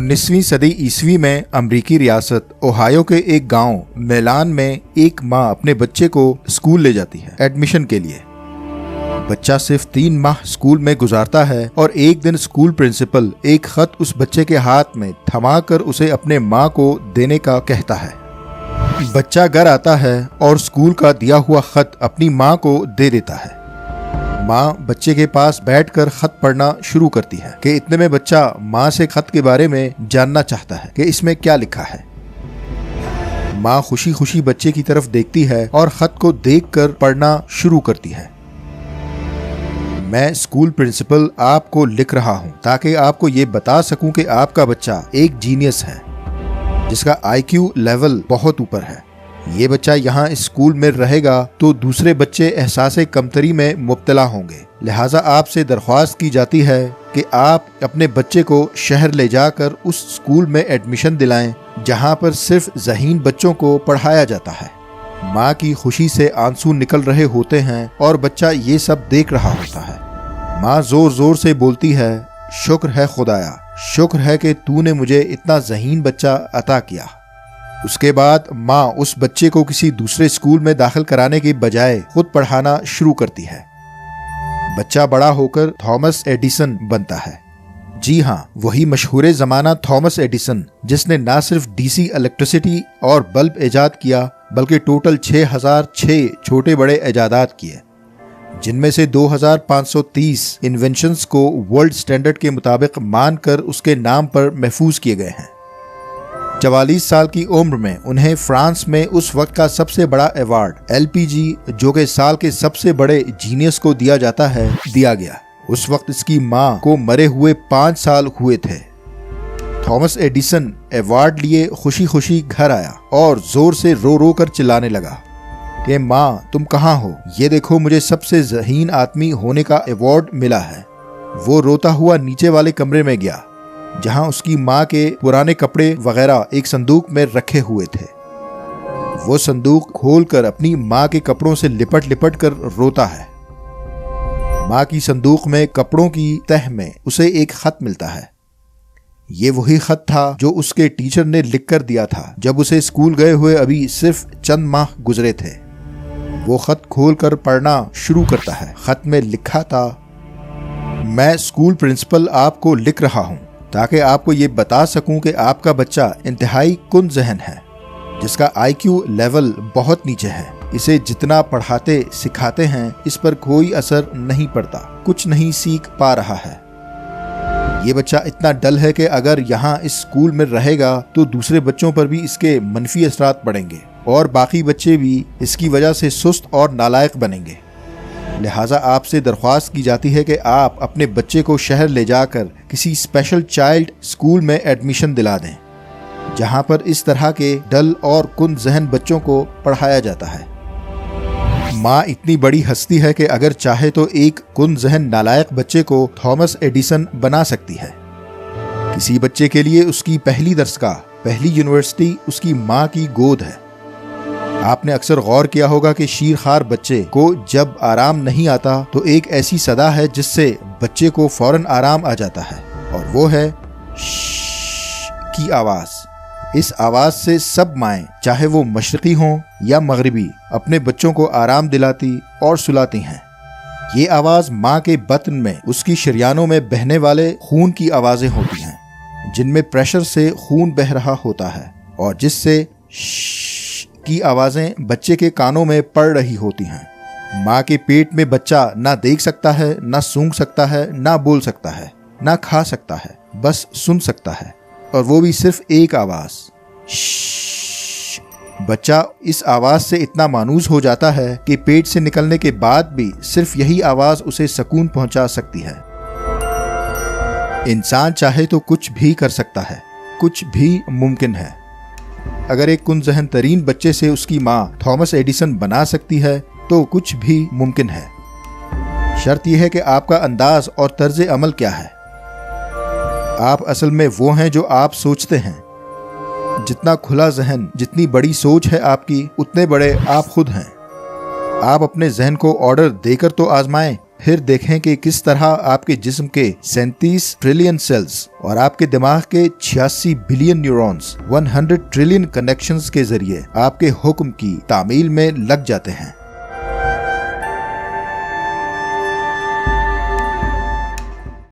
19वीं सदी ईस्वी में अमेरिकी रियासत ओहायो के एक गांव मेलान में एक माँ अपने बच्चे को स्कूल ले जाती है एडमिशन के लिए। बच्चा सिर्फ 3 माह स्कूल में गुजारता है और एक दिन स्कूल प्रिंसिपल एक खत उस बच्चे के हाथ में थमाकर उसे अपने माँ को देने का कहता है। बच्चा घर आता है और स्कूल का दिया हुआ खत अपनी माँ को दे देता है। माँ बच्चे के पास बैठकर खत पढ़ना शुरू करती है कि इतने में बच्चा माँ से खत के बारे में जानना चाहता है कि इसमें क्या लिखा है। माँ खुशी खुशी बच्चे की तरफ देखती है और खत को देखकर पढ़ना शुरू करती है। मैं स्कूल प्रिंसिपल आपको लिख रहा हूँ ताकि आपको ये बता सकूं कि आपका बच्चा एक जीनियस है जिसका IQ लेवल बहुत ऊपर है। ये बच्चा यहाँ इस स्कूल में रहेगा तो दूसरे बच्चे एहसासे कमतरी में मुब्तला होंगे, लिहाजा आपसे दरख्वास्त की जाती है कि आप अपने बच्चे को शहर ले जाकर उस स्कूल में एडमिशन दिलाएं जहाँ पर सिर्फ ज़हीन बच्चों को पढ़ाया जाता है। माँ की खुशी से आंसू निकल रहे होते हैं और बच्चा ये सब देख रहा होता है। माँ जोर जोर से बोलती है, शुक्र है खुदाया, शुक्र है कि तूने मुझे इतना ज़हीन बच्चा अता किया। उसके बाद माँ उस बच्चे को किसी दूसरे स्कूल में दाखिल कराने के बजाय खुद पढ़ाना शुरू करती है। बच्चा बड़ा होकर थॉमस एडिसन बनता है। जी हाँ, वही मशहूर ज़माना थॉमस एडिसन जिसने ना सिर्फ DC इलेक्ट्रिसिटी और बल्ब ईजाद किया बल्कि टोटल 6006 छोटे बड़े ईजादात किए, जिनमें से 2530 इन्वेंशंस को वर्ल्ड स्टैंडर्ड के मुताबिक मानकर उसके नाम पर महफूज किए गए हैं। 44 साल की उम्र में उन्हें फ्रांस में उस वक्त का सबसे बड़ा अवार्ड LPG, जो कि साल के सबसे बड़े जीनियस को दिया जाता है, दिया गया। उस वक्त इसकी माँ को मरे हुए 5 साल हुए थे। थॉमस एडिसन अवार्ड लिए खुशी खुशी घर आया और जोर से रो रो कर चिल्लाने लगा कि माँ तुम कहाँ हो, ये देखो मुझे सबसे ज़हीन आदमी होने का अवार्ड मिला है। वो रोता हुआ नीचे वाले कमरे में गया जहां उसकी माँ के पुराने कपड़े वगैरह एक संदूक में रखे हुए थे। वो संदूक खोलकर अपनी माँ के कपड़ों से लिपट लिपट कर रोता है। माँ की संदूक में कपड़ों की तह में उसे एक खत मिलता है। ये वही खत था जो उसके टीचर ने लिख कर दिया था जब उसे स्कूल गए हुए अभी सिर्फ चंद माह गुजरे थे। वो खत खोलकर पढ़ना शुरू करता है। खत में लिखा था, मैं स्कूल प्रिंसिपल आपको लिख रहा हूँ ताकि आपको ये बता सकूं कि आपका बच्चा इंतहाई कुंद ज़हन है जिसका IQ लेवल बहुत नीचे है। इसे जितना पढ़ाते सिखाते हैं इस पर कोई असर नहीं पड़ता, कुछ नहीं सीख पा रहा है। ये बच्चा इतना डल है कि अगर यहाँ इस स्कूल में रहेगा तो दूसरे बच्चों पर भी इसके मनफी असरात पड़ेंगे और बाकी बच्चे भी इसकी वजह से सुस्त और नालायक बनेंगे। लिहाजा आपसे दरख्वास्त की जाती है कि आप अपने बच्चे को शहर ले जाकर किसी स्पेशल चाइल्ड स्कूल में एडमिशन दिला दें जहां पर इस तरह के डल और कुंद ज़हन बच्चों को पढ़ाया जाता है। माँ इतनी बड़ी हस्ती है कि अगर चाहे तो एक कुंद ज़हन नालायक बच्चे को थॉमस एडिसन बना सकती है। किसी बच्चे के लिए उसकी पहली दरसगाह, पहली यूनिवर्सिटी उसकी माँ की गोद है। आपने अक्सर गौर किया होगा कि शीरखार बच्चे को जब आराम नहीं आता तो एक ऐसी सदा है जिससे बच्चे को फौरन आराम आ जाता है और वो है श्श की आवाज़। इस आवाज़ से सब माएँ, चाहे वो मशरक़ी हों या मगरिबी, अपने बच्चों को आराम दिलाती और सुलाती हैं। ये आवाज़ माँ के बतन में उसकी शरियानों में बहने वाले खून की आवाज़ें होती हैं जिनमें प्रेशर से खून बह रहा होता है और जिससे की आवाजें बच्चे के कानों में पड़ रही होती हैं। माँ के पेट में बच्चा ना देख सकता है, ना सूंघ सकता है, ना बोल सकता है, ना खा सकता है, बस सुन सकता है और वो भी सिर्फ एक आवाज, श्श। बच्चा इस आवाज से इतना मानूस हो जाता है कि पेट से निकलने के बाद भी सिर्फ यही आवाज उसे सुकून पहुंचा सकती है। इंसान चाहे तो कुछ भी कर सकता है, कुछ भी मुमकिन है। अगर एक कुंद ज़हन तरीन बच्चे से उसकी माँ थॉमस एडिसन बना सकती है तो कुछ भी मुमकिन है। शर्त यह है कि आपका अंदाज और तर्ज अमल क्या है। आप असल में वो हैं जो आप सोचते हैं। जितना खुला ज़हन, जितनी बड़ी सोच है आपकी, उतने बड़े आप खुद हैं। आप अपने जहन को ऑर्डर देकर तो आजमाएं फिर देखें कि किस तरह आपके जिस्म के 37 ट्रिलियन सेल्स और आपके दिमाग के 86 बिलियन न्यूरॉन्स 100 ट्रिलियन कनेक्शंस के जरिए आपके हुक्म की तामील में लग जाते हैं।